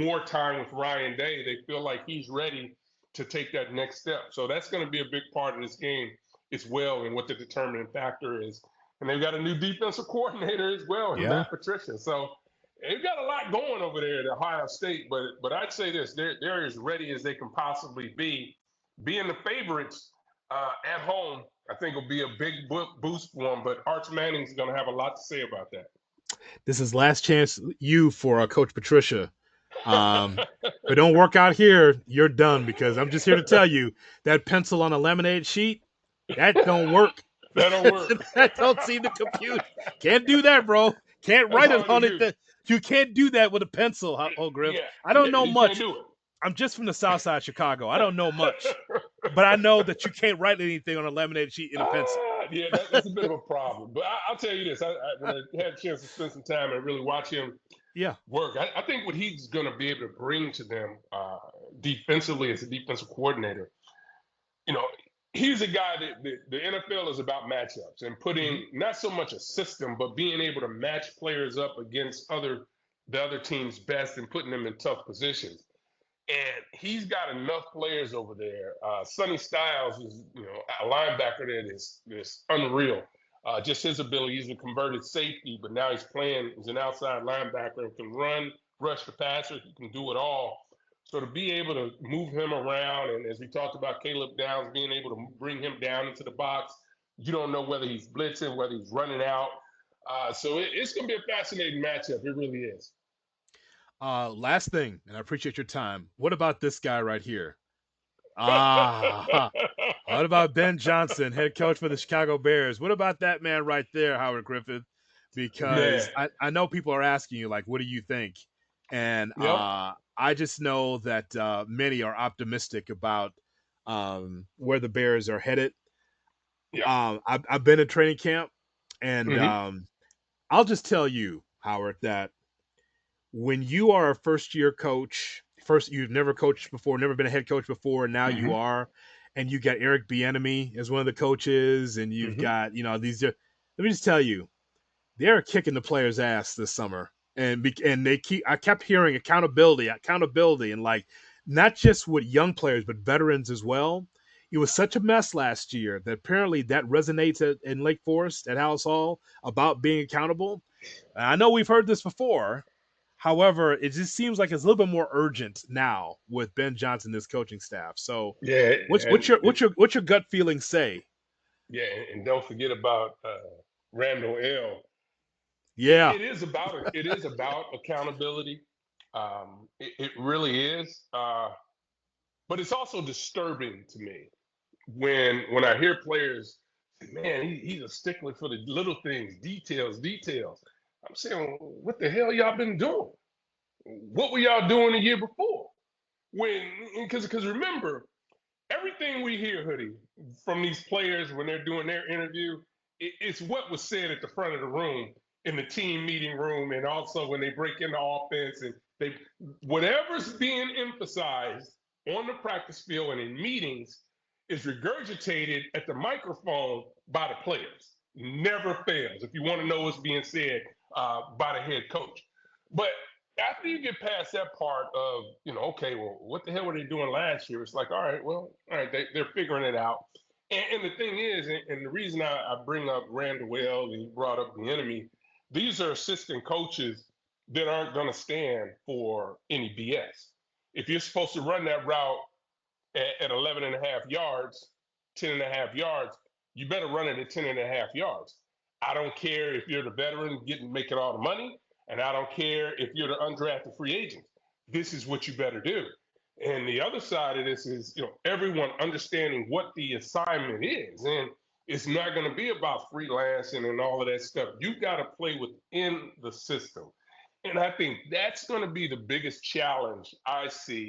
more time with Ryan Day, they feel like he's ready to take that next step. So that's going to be a big part of this game as well, and what the determining factor is. And they've got a new defensive coordinator as well, in Yeah. Matt Patricia. So they've got a lot going over there at Ohio State. But I'd say this: they're as ready as they can possibly be. Being the favorites at home, I think will be a big boost for them. But Arch Manning's going to have a lot to say about that. This is last chance you for Coach Patricia. If it don't work out here, you're done because I'm just here to tell you that pencil on a lemonade sheet, that don't work. That don't work. That don't seem to compute. Can't do that, bro. Can't That's write it hard to on it. do. You can't do that with a pencil, Griff. Yeah, I don't yeah, know you can't much. do it. I'm just from the South Side of Chicago. I don't know much, but I know that you can't write anything on a laminated sheet in a pencil. Yeah, that's a bit of a problem. But I'll tell you this: when I had a chance to spend some time and really watch him Yeah. work, I think what he's going to be able to bring to them defensively as a defensive coordinator, you know, he's a guy that the NFL is about matchups and putting not so much a system, but being able to match players up against the other team's best and putting them in tough positions. And he's got enough players over there. Sonny Styles is, a linebacker that is unreal. Just his ability. He's a converted safety, but now he's playing as an outside linebacker and can run, rush the passer. He can do it all. So to be able to move him around, and as we talked about Caleb Downs, being able to bring him down into the box, you don't know whether he's blitzing, whether he's running out. So it's going to be a fascinating matchup. It really is. Last thing, and I appreciate your time. What about this guy right here? Ah, what about Ben Johnson, head coach for the Chicago Bears? What about that man right there, Howard Griffith? Man. Because I know people are asking you, like, what do you think? And Yep. I just know that many are optimistic about where the Bears are headed. Yep. I've been in training camp, and Mm-hmm. I'll just tell you, Howard, that when you are a first year coach, first you've never coached before, never been a head coach before, and now you Mm-hmm. are, and you got Eric Bieniemy as one of the coaches, and you've Mm-hmm. got these. Let me just tell you, they're kicking the players' ass this summer, and they keep. I kept hearing accountability, and like not just with young players but veterans as well. It was such a mess last year that apparently that resonates in Lake Forest at House Hall about being accountable. And I know we've heard this before. However, it just seems like it's a little bit more urgent now with Ben Johnson, this coaching staff. So, Yeah, what's and what's your what's your what's your gut feeling say? yeah, and don't forget about Randall L. It, Yeah, it is about it is about accountability. It really is, but it's also disturbing to me when I hear players say, "Man, he's a stickler for the little things, details." I'm saying, "What the hell y'all been doing? What were y'all doing the year before?" When because remember, everything we hear, Hoodie, from these players when they're doing their interview, it's what was said at the front of the room in the team meeting room, and also when they break into offense, and they whatever's being emphasized on the practice field and in meetings is regurgitated at the microphone by the players. Never fails. If you want to know what's being said by the head coach, but after you get past that part of, okay, well, what the hell were they doing last year? It's like, all right, well, all right, they're figuring it out. And the thing is, and the reason I bring up Randall Wells and you brought up the enemy, these are assistant coaches that aren't going to stand for any BS. If you're supposed to run that route at 11 and a half yards, 10 and a half yards, you better run it at 10 and a half yards. I don't care if you're the veteran making all the money, and I don't care if you're the undrafted free agent. This is what you better do. And the other side of this is, everyone understanding what the assignment is. And it's not going to be about freelancing and all of that stuff. You got to play within the system. And I think that's going to be the biggest challenge I see